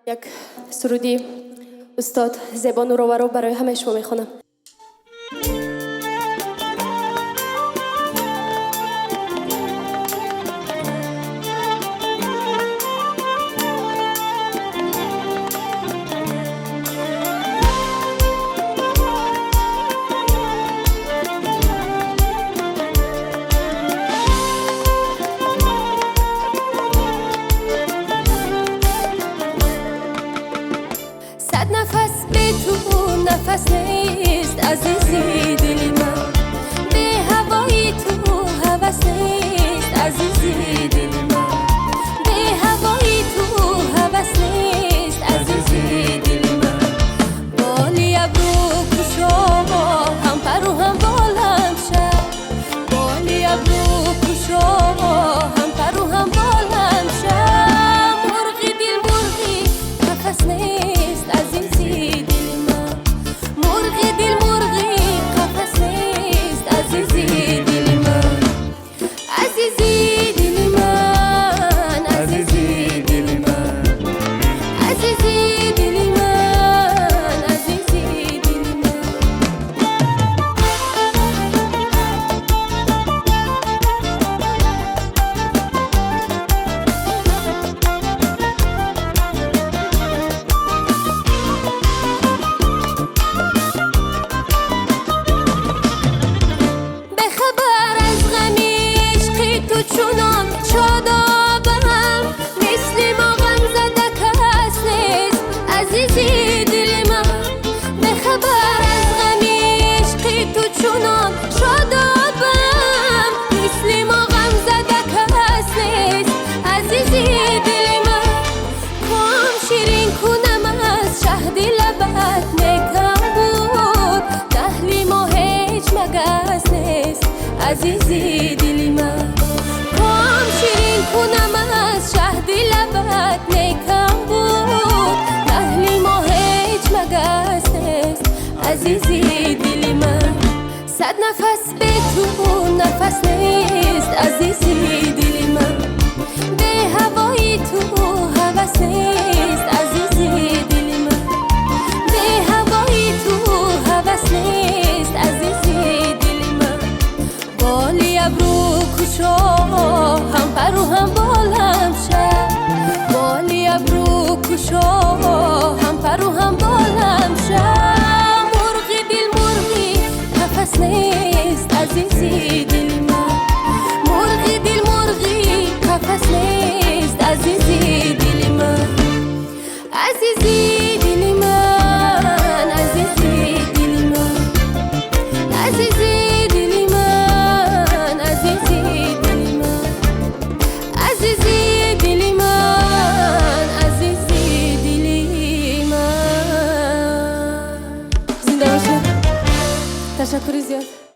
یک سرودی استاد زیبا نوراورا برای همه شما میخونم. نفس به تو نفس نیست عزیزی دل من، به هوای تو هوس نیست عزیزی دل من، به هوای تو هوس نیست عزیزی دل من. بالی ابرو کشا هم پر و هم بالم شد، بالی ابرو کشا هم پر و هم بالم شد. مرغی دل مرغی نفس نیست عزیزی دل من، مرغی دل مرغی قفس نیست عزیزی دل من، عزیزی دل من، عزیزی دل من، عزیزی دل من، عزیزی دل من. چونم شادابم مثل ما غم زده کس نیست عزیزی دل من، به خبر از غم عشق تو چونم شادابم مثل ما غم زده کس نیست عزیزی دل من. کام شیرین کنم از شهد لبت نکم بود، دهلی ما هیچ مگس نیست عزیزی دل من. شیرین کنم از شهد لبت نیکم بود، اهلی ما هیچ مگس نیست عزیزی دل من. صد نفس به تو نفس نیست عزیزی دل من، به هوای تو هوس نیست عزیزی دل من، به هوای تو هوس نیست عزیزی دل من. بالی ابرو کشا هم پر و هم بالم شد، بالی ابرو کشا هم پر و هم بالم شد. مرغی دل مرغی نفس نیست عزیزی دل من، مرغی دل مرغی نفس نیست عزیزی دل من، عزیزی دل من، عزیزی دل من، عزیزی دل من، عزیزی دل من، عزیزی دل من، عزیزی دل من. زنده باشید. تشکر زیاد.